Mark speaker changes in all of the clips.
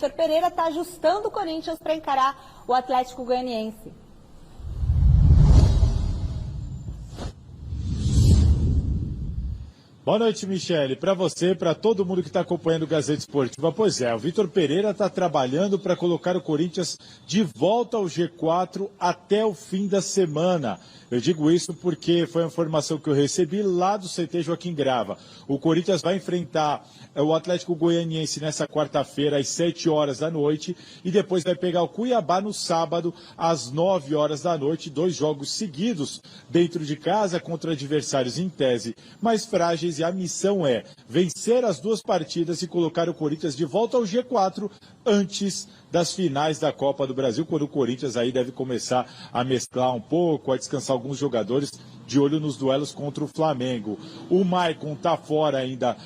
Speaker 1: Vitor Pereira está ajustando o Corinthians para encarar o Atlético Goianiense.
Speaker 2: Boa noite, Michele. Para você, para todo mundo que está acompanhando o Gazeta Esportiva. Pois é, o Vitor Pereira está trabalhando para colocar o Corinthians de volta ao G4 até o fim da semana. Eu digo isso porque foi a informação que eu recebi lá do CT Joaquim Grava. O Corinthians vai enfrentar o Atlético Goianiense nessa quarta-feira às 7 horas da noite e depois vai pegar o Cuiabá no sábado às 9 horas da noite. 2 jogos seguidos dentro de casa contra adversários em tese mais frágeis, e a missão é vencer as 2 partidas e colocar o Corinthians de volta ao G4 antes das finais da Copa do Brasil, quando o Corinthians aí deve começar a mesclar um pouco, a descansar alguns jogadores, de olho nos duelos contra o Flamengo. O Maicon está fora ainda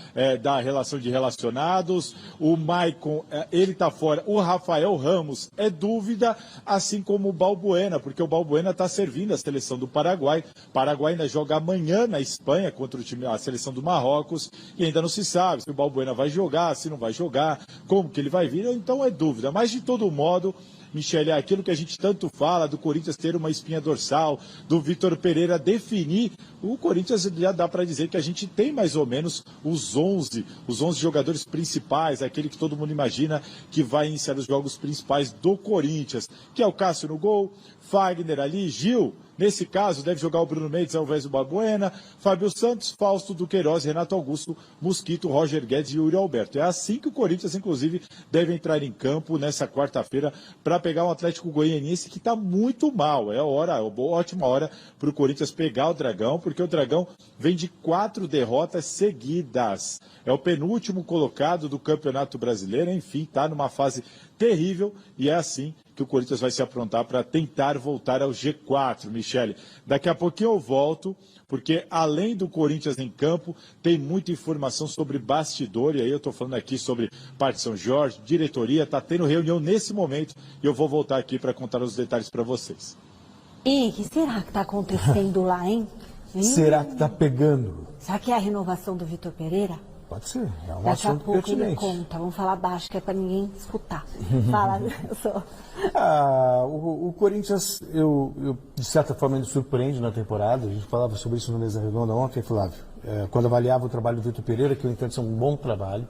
Speaker 2: da relação de relacionados, o Maicon, ele está fora, o Rafael Ramos é dúvida, assim como o Balbuena, porque o Balbuena está servindo a seleção do Paraguai. O Paraguai ainda joga amanhã na Espanha contra a seleção do Marrocos, e ainda não se sabe se o Balbuena vai jogar, se não vai jogar, como que ele vai vir, então é dúvida. Mas de todo modo, Michele, é aquilo que a gente tanto fala, do Corinthians ter uma espinha dorsal, do Vitor Pereira definir, o Corinthians já dá para dizer que a gente tem mais ou menos os 11 jogadores principais, aquele que todo mundo imagina que vai iniciar os jogos principais do Corinthians, que é o Cássio no gol, Fagner ali, Gil. Nesse caso, deve jogar o Bruno Mendes ao invés do Balbuena, Fábio Santos, Fausto Duqueiroz, Renato Augusto, Mosquito, Roger Guedes e Yuri Alberto. É assim que o Corinthians, inclusive, deve entrar em campo nessa quarta-feira para pegar um Atlético Goianiense que está muito mal. É ótima hora para o Corinthians pegar o Dragão, porque o Dragão vem de 4 derrotas seguidas. É o penúltimo colocado do Campeonato Brasileiro, enfim, está numa fase terrível, e é assim que o Corinthians vai se aprontar para tentar voltar ao G4, Michele. Daqui a pouquinho eu volto, porque além do Corinthians em campo, tem muita informação sobre bastidor, e aí eu estou falando aqui sobre Parque São Jorge, diretoria, está tendo reunião nesse momento, e eu vou voltar aqui para contar os detalhes para vocês.
Speaker 1: E o que será que está acontecendo lá, hein?
Speaker 3: Será que está pegando?
Speaker 1: Será que é a renovação do Vitor Pereira?
Speaker 3: Pode ser, é um
Speaker 1: Daqui a
Speaker 3: assunto
Speaker 1: pouco
Speaker 3: pertinente.
Speaker 1: ele conta, vamos falar baixo, que é para ninguém escutar. Fala, eu sou...
Speaker 3: O Corinthians, eu, de certa forma, me surpreende na temporada. A gente falava sobre isso no Mesa Redonda ontem, Flávio. Quando avaliava o trabalho do Vitor Pereira, que eu entendo ser um bom trabalho,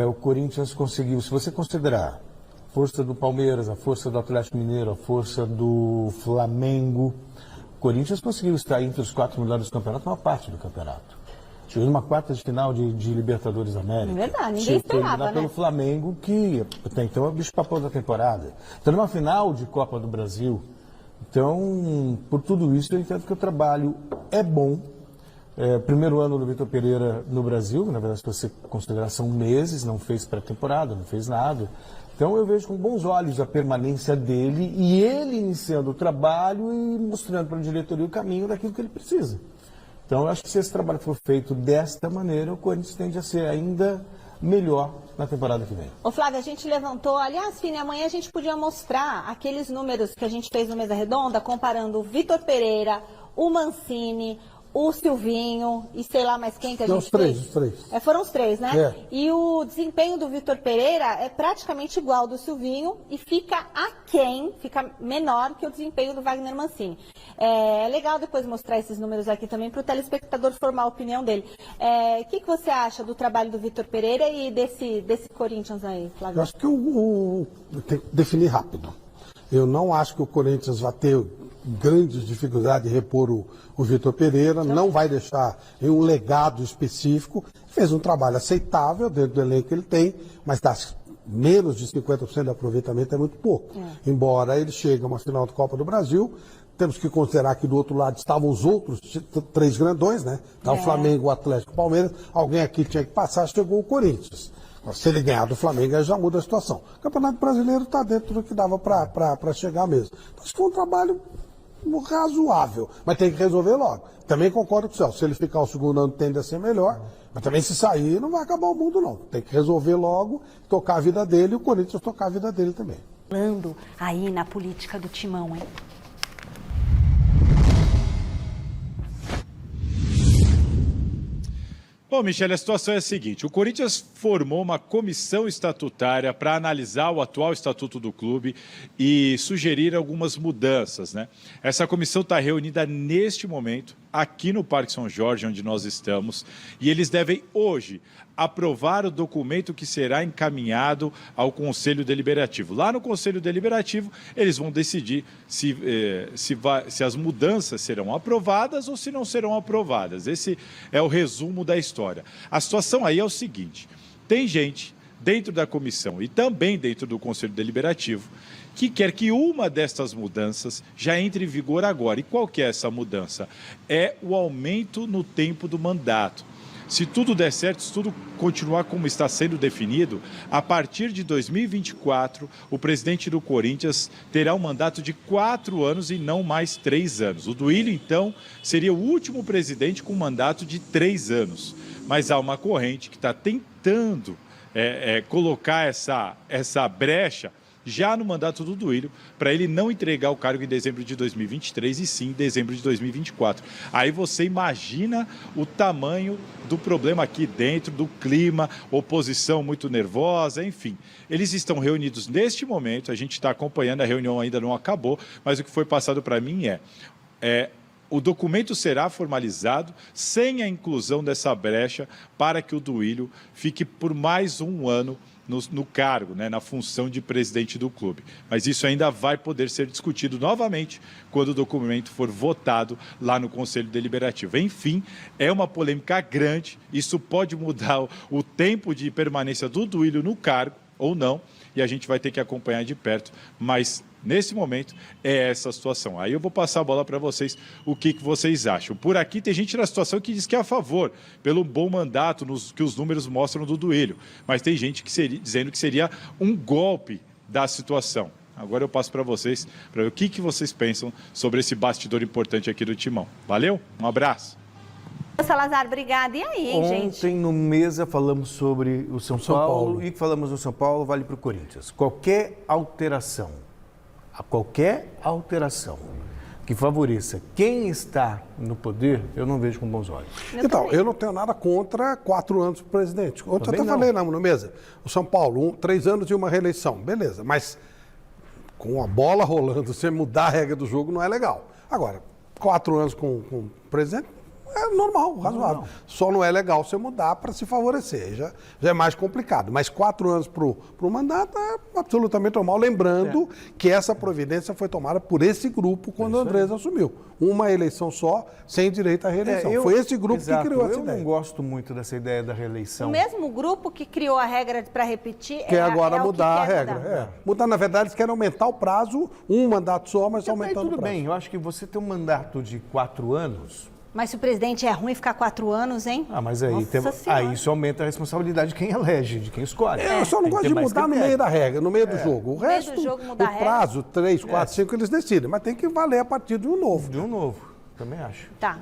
Speaker 3: o Corinthians conseguiu, se você considerar a força do Palmeiras, a força do Atlético Mineiro, a força do Flamengo, o Corinthians conseguiu estar entre os 4 melhores do campeonato, uma parte do campeonato. Chegou numa quarta de final de Libertadores da América.
Speaker 1: É verdade, ninguém esperava, né?
Speaker 3: Pelo Flamengo, que até então é o bicho-papão da temporada. Então, numa final de Copa do Brasil. Então, por tudo isso, eu entendo que o trabalho é bom. Primeiro ano do Vitor Pereira no Brasil, na verdade, se você considerar, são meses, não fez pré-temporada, não fez nada. Então, eu vejo com bons olhos a permanência dele e ele iniciando o trabalho e mostrando para a diretoria o caminho daquilo que ele precisa. Então, eu acho que se esse trabalho for feito desta maneira, o Corinthians tende a ser ainda melhor na temporada que vem.
Speaker 1: Ô Flávio, a gente levantou, aliás, Fini, amanhã a gente podia mostrar aqueles números que a gente fez no Mesa Redonda, comparando o Vitor Pereira, o Mancini, o Silvinho e sei lá mais quem que a gente fez.
Speaker 3: Os três.
Speaker 1: Foram os 3, né?
Speaker 3: É.
Speaker 1: E o desempenho do Vitor Pereira é praticamente igual ao do Silvinho e fica aquém, fica menor que o desempenho do Wagner Mancini. É legal depois mostrar esses números aqui também para o telespectador formar a opinião dele. O que você acha do trabalho do Vitor Pereira e desse Corinthians aí, Flávio?
Speaker 4: Eu acho que tem que definir rápido. Eu não acho que o Corinthians vai ter grandes dificuldades de repor o Vitor Pereira, não vai deixar em um legado específico. Fez um trabalho aceitável dentro do elenco que ele tem, mas dá menos de 50% de aproveitamento é muito pouco. Embora ele chegue a uma final de Copa do Brasil, temos que considerar que do outro lado estavam os outros 3 grandões, né? Tá o Flamengo, o Atlético, o Palmeiras. Alguém aqui tinha que passar, chegou o Corinthians. Se ele ganhar do Flamengo, aí já muda a situação. O Campeonato Brasileiro está dentro do que dava para chegar mesmo. Então, acho que foi um trabalho razoável, mas tem que resolver logo. Também concordo com o Celso, se ele ficar o segundo ano tende a ser melhor, mas também se sair não vai acabar o mundo não. Tem que resolver logo, tocar a vida dele e o Corinthians tocar a vida dele também.
Speaker 1: Falando aí na política do Timão, hein?
Speaker 2: Bom, Michele, a situação é a seguinte: o Corinthians formou uma comissão estatutária para analisar o atual estatuto do clube e sugerir algumas mudanças, né? Essa comissão está reunida neste momento, aqui no Parque São Jorge, onde nós estamos, e eles devem hoje aprovar o documento que será encaminhado ao Conselho Deliberativo. Lá no Conselho Deliberativo, eles vão decidir se as mudanças serão aprovadas ou se não serão aprovadas. Esse é o resumo da história. A situação aí é o seguinte: tem gente dentro da comissão e também dentro do Conselho Deliberativo que quer que uma destas mudanças já entre em vigor agora. E qual que é essa mudança? É o aumento no tempo do mandato. Se tudo der certo, se tudo continuar como está sendo definido, a partir de 2024, o presidente do Corinthians terá um mandato de 4 anos e não mais 3 anos. O Duílio, então, seria o último presidente com mandato de 3 anos. Mas há uma corrente que está tentando colocar essa brecha já no mandato do Duílio, para ele não entregar o cargo em dezembro de 2023 e sim em dezembro de 2024. Aí você imagina o tamanho do problema aqui dentro, do clima, oposição muito nervosa, enfim. Eles estão reunidos neste momento, a gente está acompanhando, a reunião ainda não acabou, mas o que foi passado para mim o documento será formalizado sem a inclusão dessa brecha para que o Duílio fique por mais um ano no cargo, né, na função de presidente do clube. Mas isso ainda vai poder ser discutido novamente quando o documento for votado lá no Conselho Deliberativo. Enfim, é uma polêmica grande, isso pode mudar o tempo de permanência do Duílio no cargo ou não, e a gente vai ter que acompanhar de perto, mas nesse momento é essa a situação. Aí eu vou passar a bola para vocês, o que vocês acham. Por aqui tem gente na situação que diz que é a favor, pelo bom mandato que os números mostram do Duílio, mas tem gente dizendo que seria um golpe da situação. Agora eu passo para vocês, para ver o que vocês pensam sobre esse bastidor importante aqui do Timão. Valeu? Um abraço.
Speaker 1: Salazar, obrigada. E aí, hein, gente?
Speaker 5: Ontem no Mesa falamos sobre o São Paulo e que falamos no São Paulo vale para o Corinthians. Qualquer alteração que favoreça quem está no poder, eu não vejo com bons olhos.
Speaker 4: Então, eu não tenho nada contra 4 anos para o presidente. Ontem eu até falei no Mesa, o São Paulo, 3 anos e uma reeleição, beleza, mas com a bola rolando, você mudar a regra do jogo não é legal. Agora, 4 anos com o presidente, é normal, razoável. Não. Só não é legal você mudar para se favorecer, já é mais complicado. Mas 4 anos para o mandato é absolutamente normal. Lembrando que essa providência foi tomada por esse grupo quando o Andrés assumiu. Uma eleição só, sem direito à reeleição. Foi esse grupo que criou essa ideia.
Speaker 5: Eu não gosto muito dessa ideia da reeleição.
Speaker 1: O mesmo grupo que criou a regra para repetir
Speaker 4: quer agora mudar a regra. Mudar, na verdade, eles querem aumentar o prazo, um mandato só, mas aumentando o prazo.
Speaker 5: Tudo bem, eu acho que você tem um mandato de 4 anos...
Speaker 1: Mas se o presidente é ruim ficar 4 anos, hein?
Speaker 5: Mas aí isso aumenta a responsabilidade de quem elege, de quem escolhe.
Speaker 4: Eu só não gosto de mudar no meio da regra, no meio do jogo. O resto, o prazo, 3, 4, 5, eles decidem. Mas tem que valer a partir de um novo.
Speaker 5: De um novo, também acho.
Speaker 1: Tá.